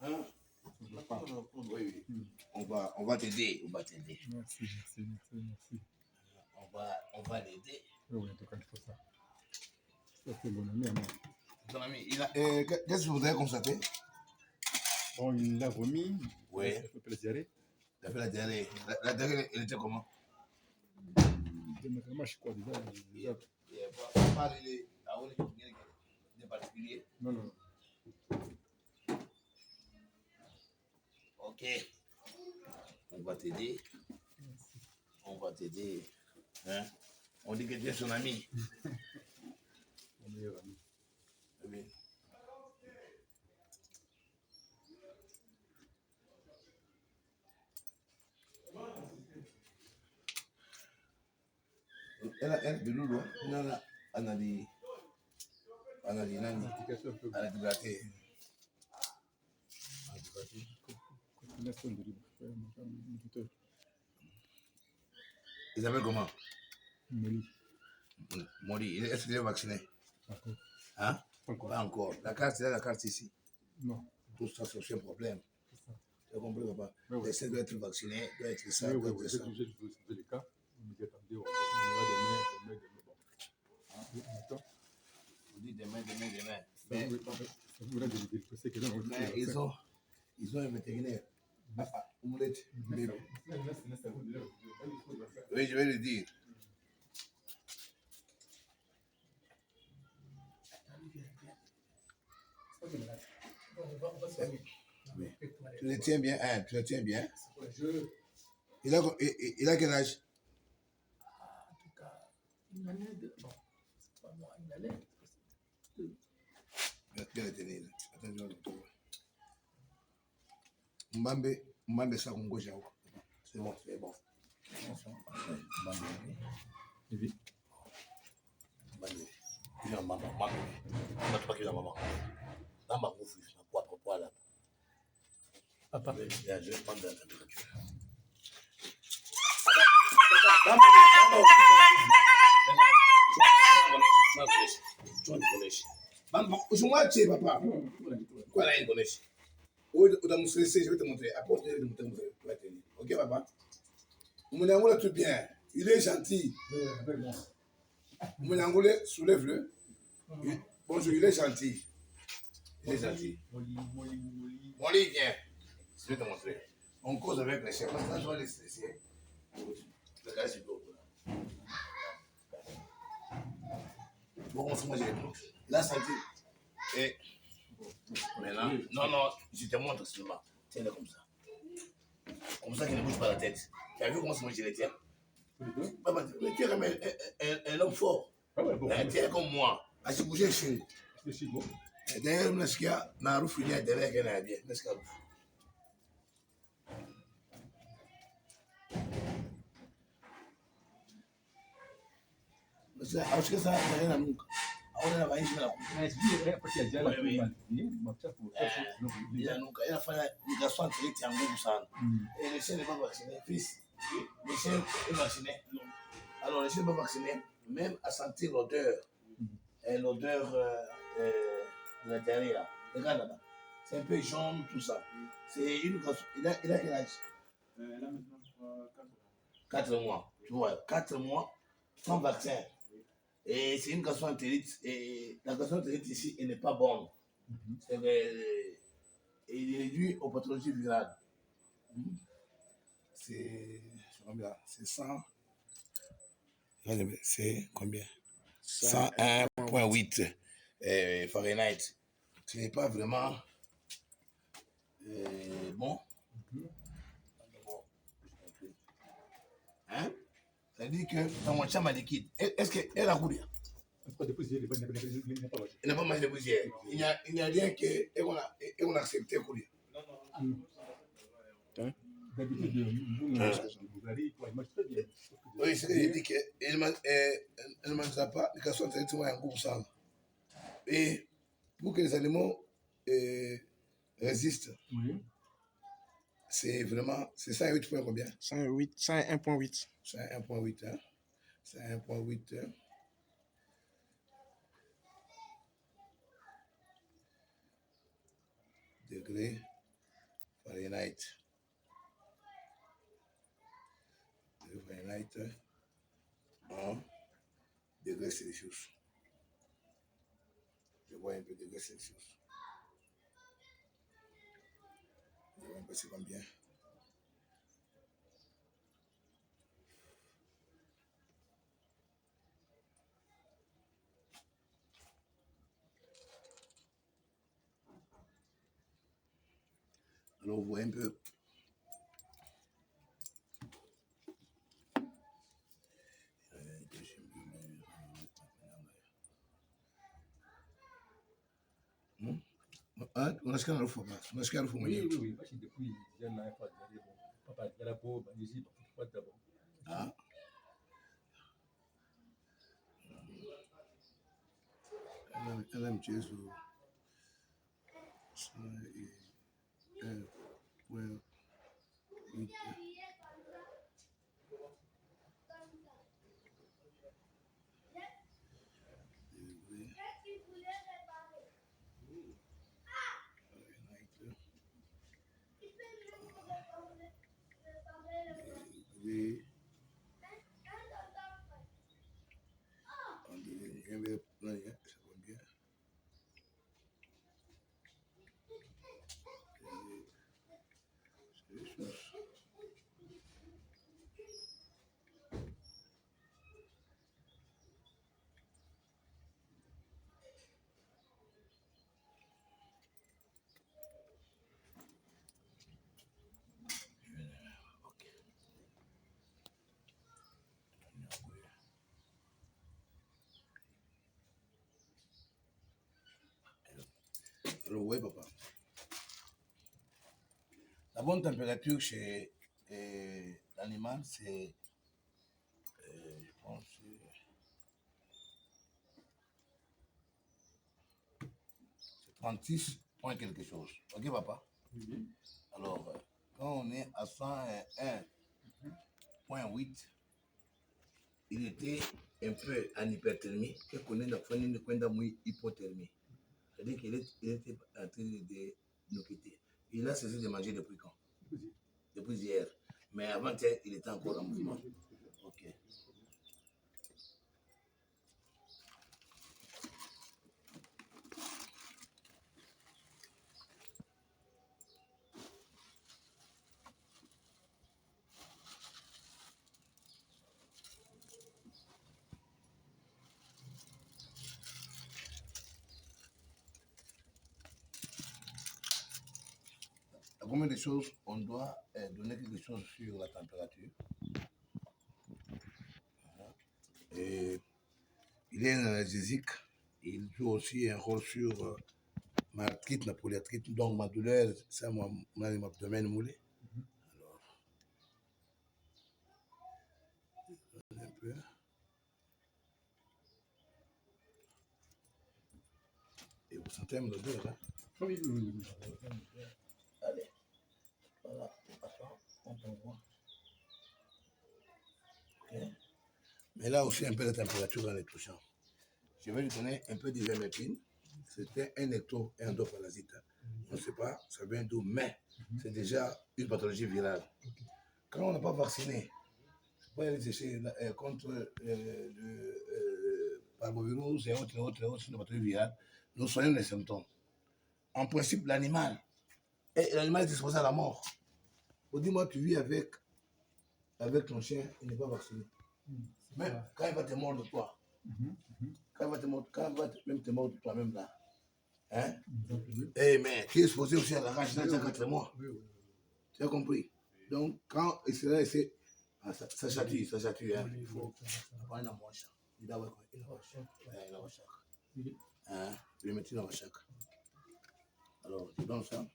Hein? Oui. On va t'aider. Merci. On va l'aider. Oui, en tout cas, il faut ça. Ça, c'est mon ami à moi. Ton ami, qu'est-ce que vous voudrais constater? Bon, il l'a vomi. Oui. Il a fait la diarrhée. Il a fait la diarrhée. La diarrhée, elle était comment? Généralement, je crois déjà. Il a pas de particulier. Non. Ok. On va t'aider. Hein? On dit que tu es son ami. Mon meilleur ami. Oui. Elle de l'eau, non, on a dit nani. Il s'appelle comment? Moli. Est-ce qu'il est vacciné? Hein? Pas encore. La carte ici. Non. Tout ça, c'est aussi un problème. Tu as compris, papa? L'essai doit être vacciné, doit être ça, Oui, doit être ça. J'ai le cas. Vous attendez, on ira demain. Bon. On dit demain. Mais ils ont un vétérinaire. Omelette. Oui, je vais le dire. Oui. Tu le tiens bien, hein? Tu le tiens bien. Il a quel âge? En tout cas, une année de... Bon, c'est pas moi, une année. Bien le tenir. Attends, Mbambe ça qu'on gauche. C'est bon. Mbambe. Oui. Mbambe. Il y a maman. On n'a pas qu'il y a maman. Là, ma bouffe, je n'ai pas poids là. Papa. Je vais prendre la température. Tu vas me connaître. Je vais papa. Quoi là, il connaît? Je vais te montrer. Apporte, je vais te montrer. Ok, papa? Mon tout bien. Il est gentil. Mon Angolais, soulève-le. Bonjour, il est gentil. Molly, viens. Je vais te montrer. On cause avec les chefs. Parce que là, je vais les stresser. Le gars, c'est beau. Bon, moi, j'ai les trucs. Il a senti. Et maintenant, non, je te montre seulement. Tiens-le comme ça. Comme ça qu'il ne bouge pas la tête. Tu as vu comment moi je les tiens? Mais tu es comme un homme fort. Tu es comme moi. À se bouger chez lui. D'ailleurs, n'est-ce qu'il y a un rouf il y a derrière qu'il y a bien. N'est-ce qu'il y a acho que essa menina nunca. Agora vai encher ela. Mas via, porque a Diana ela faz ligação entre ele e Angu sana. Le chien n'est pas vacciné, fils. Le chien est vacciné. Alors le chien n'est pas vacciné, même à sentir l'odeur, l'odeur de la diarrhée là. Regarde là-bas. C'est un peu jaune, tout ça. C'est une garçon. Il a quel âge? Il a maintenant 4 mois. Tu vois, 4 mois sans vaccin. Et c'est une gastroentérite. Et la gastroentérite ici, elle n'est pas bonne. Il est réduit aux pathologies virales. C'est combien? C'est 100. C'est combien? 101,8 Fahrenheit. Ce n'est pas vraiment bon. Hein? Ça dit que dans mon chambre liquide, est-ce qu'elle a couru? Elle n'a pas mangé de poussière. Il n'y a rien qu'on a accepté courir. Non. Oui, c'est que j'ai dit qu'elle ne mangera pas les garçons directement en groupe sang. Et pour que les animaux résistent, c'est vraiment, c'est 108 points combien? 101,8. 101,8, hein? 101,8. Degrés Fahrenheit. Fahrenheit en degrés Celsius. Je vois un peu degrés Celsius. Je vois un peu c'est combien. Alors, vous voyez un peu. Unasikia harufu baba? Unasikia harufu mwenyewe? Oui, basi depuis jana hapa jaribu. Papa jaribu banizi kupata bon. Ah. Ela mchezo. Well, alors, ouais, papa. La bonne température chez l'animal, c'est, je pense, c'est 36 point quelque chose. Ok, papa? Oui. Alors, quand on est à 101.8, il était un peu en hyperthermie, et qu'on est dans une hypothermie. C'est-à-dire qu'il était en train de nous quitter. Il a cessé de manger depuis quand? Depuis hier. Mais avant, il était encore en mouvement. Ok. À combien de choses on doit donner quelque chose sur la température? Et il est analgésique. Il joue aussi un rôle sur ma arthrite, ma polyarthrite, donc ma douleur, ça, mon abdomen moulé. Alors, un peu. Et vous sentez même l'odeur, hein? Oui. Allez, voilà, attends, on peut voir. Okay. Mais là aussi, un peu de température dans les touchants. Je vais lui donner un peu d'ivermectine. C'était un ecto et un endoparasite. On ne sait pas, ça vient d'où, mais c'est déjà une pathologie virale. Quand on n'a pas vacciné, on peut aller chercher contre le parvovirus et autres pathologies virales, nous soignons les symptômes. En principe, l'animal est exposé à la mort. Dis-moi, tu vis avec ton chien, il n'est pas vacciné. Même quand il va te mordre de toi, quand il va te mordre, même te mordre toi-même là. Hein? Eh, mais tu es exposé aussi à la rage dans 4 mois. Tu as compris? Donc, quand il sera ici, ça chatouille, hein? Il faut avoir un amour chaque. Il a un chaque. Hein? Tu le mets dans chaque. Alors, tu donnes ça.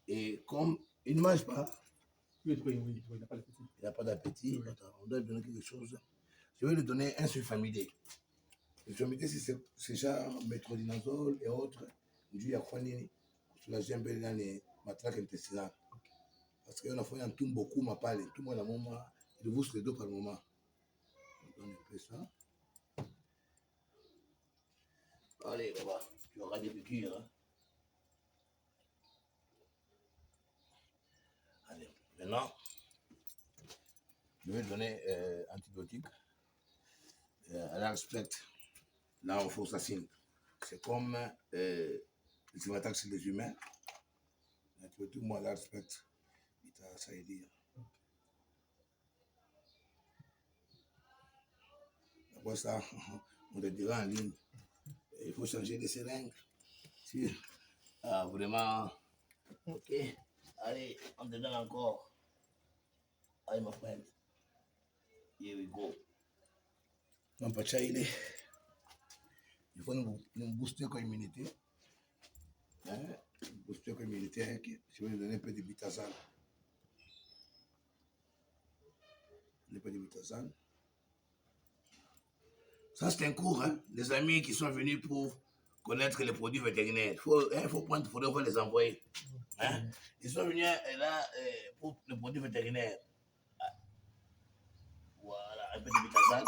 Et comme il ne mange pas, Oui, il n'a pas d'appétit. Il n'a pas d'appétit. Oui. On doit lui donner quelque chose. Je vais lui donner un sulfamidé. Le sulfamidé, c'est genre métronidazole et autres. Du yakwani, pour soulager un peu les matraques intestinales. Parce qu'on a fait un tout beaucoup, m'a parlé. Tout le monde a un moment, il vous les deux par moment. On donne un peu ça. Allez, là-bas, tu auras des piqûres. Hein. Maintenant, je vais donner antibiotique. Elle respecte. Là, on faut s'assiner. C'est comme les attaques sur les humains. L'antibiotique, moi, elle respecte. Ça veut dire. Après ça, on te dira en ligne. Il faut changer de seringue. Si, vraiment, ok. Allez, on te donne encore. Allez, my friend. Here we go. Mon pacha, il faut nous booster comme immunité. Hein? Booster comme immunité. Hein? Je vais lui donner un peu de bitazane. Un peu de bitazane. Ça, c'est un cours, hein? Les amis qui sont venus pour connaître les produits vétérinaires. Il faut prendre, il faudrait les envoyer. Hein? Ils sont venus là pour les produits vétérinaires. Voilà, un peu de bitazane.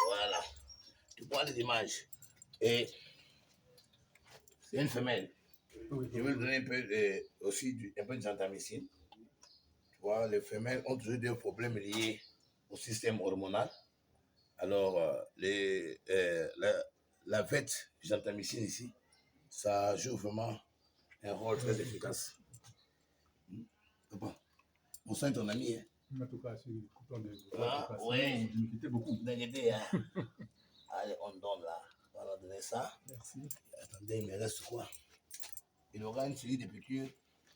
Voilà. Tu prends les images. Et c'est une femelle. Je vais lui donner un peu aussi un peu de gentamicine. Tu vois, les femelles ont toujours des problèmes liés au système hormonal. Alors, la vête gentamicine ici, ça joue vraiment un rôle très efficace. Papa, on sent ton ami. Hein? En tout cas, si oui. Vous me quittez beaucoup. Hein? Allez, on donne là. On va leur donner ça. Merci. Attendez, il me reste quoi? Il aura une série de piqûres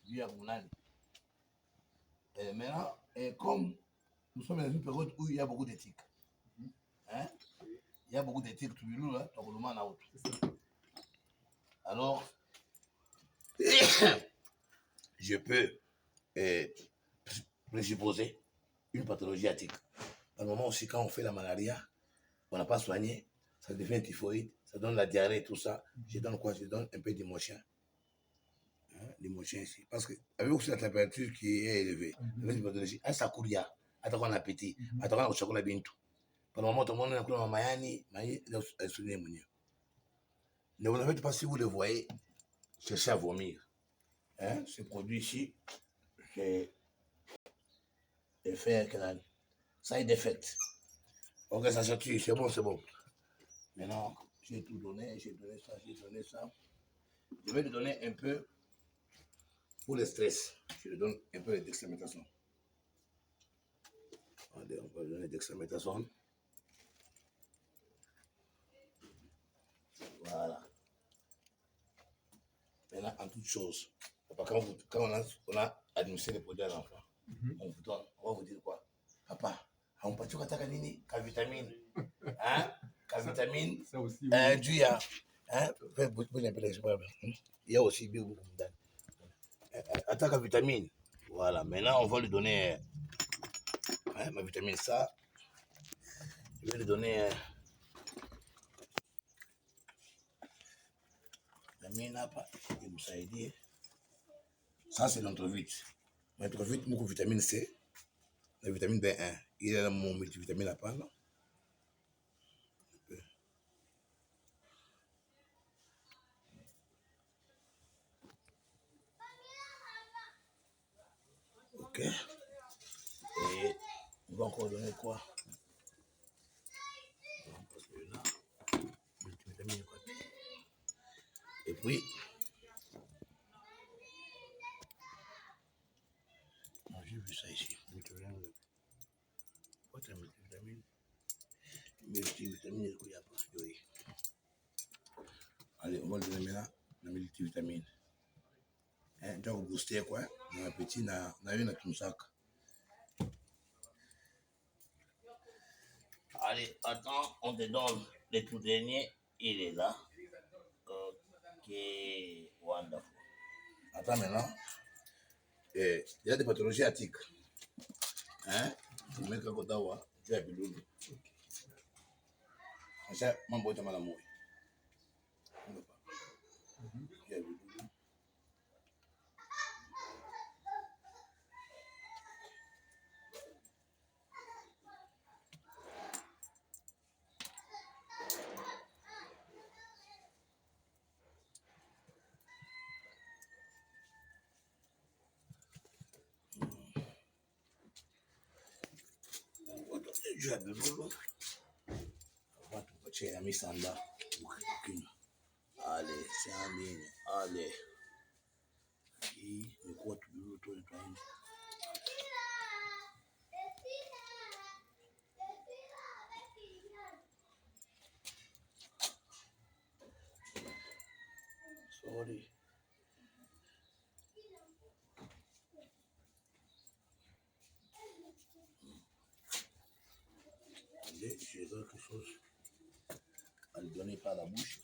du Yakunan. Maintenant, comme nous sommes dans une période où il y a beaucoup d'éthiques, hein? Il y a beaucoup d'éthiques, tout le monde, hein? Alors, je peux présupposer une pathologie éthique. À un moment aussi, quand on fait la malaria, on n'a pas soigné, ça devient typhoïde, ça donne la diarrhée et tout ça. Je donne quoi? Je donne un peu d'émotion. L'émotion ici. Parce que, avec aussi la température qui est élevée, un sakuria, attaquant l'appétit, attaquant le chocolat bintou. Pendant le moment, tout le monde a un mayani, ne vous en faites pas si vous le voyez, cherchez à vomir. Hein? Ce produit ici, c'est effet canal. Side effect. Ok, ça sature, c'est bon, c'est bon. Maintenant, j'ai tout donné, j'ai donné ça, j'ai donné ça. Je vais lui donner un peu pour le stress. Je lui donne un peu de dexaméthasone. Allez, on va lui donner dexaméthasone. Voilà. Maintenant, en toute chose, quand on a administré les produits à l'enfant, on va vous dire quoi? Papa, on peut dire que vitamine. Hein? Vitamine. Ça aussi. Du ya. Hein? Il y a aussi beaucoup de attaque à vitamine. Voilà. Maintenant, on va lui donner ma vitamine ça. Je vais lui donner vitamine hapa. Imsaidie. Ça, c'est l'entrovite. L'entrovite, beaucoup de vitamine C. La vitamine B1. Il a mon multivitamine à part. Ok. Et on va encore donner quoi? Parce que là, multivitamine quoi. Et puis, j'ai vu ça ici. Multivitamine. Multivitamine, il n'y a pas. Oui. Allez, on va lui donner maintenant la multivitamine. Donc, booster quoi? Mon appétit n'a eu tout sac. Allez, attends, on te donne le tout dernier. Il est là. Ok, wonderful. Attends maintenant. Il y a des pathologies attiques. Hein? Tu mets quelque chose, tu as bilou. Ça, mon boy, tu m'as l'amour. juu ya belulu watu koche ya misanda ukinywa. Ale siamini ale hii ni kwa tubulu tu tutaenda. Sorry. J'ai quelque chose à lui donner par la bouche.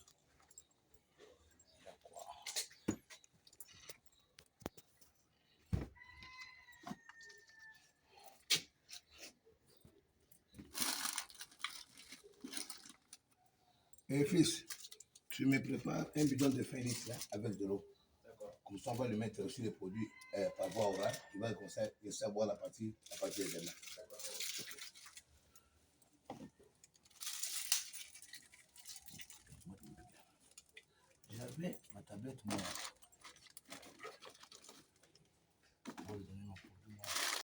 Et fils, tu me prépares un bidon de 20 litres là, avec de l'eau. Comme ça, on va lui mettre aussi les produits par voie orale. Tu vas commencer à boire la partie des aimants. J'avais ma tablette, moi.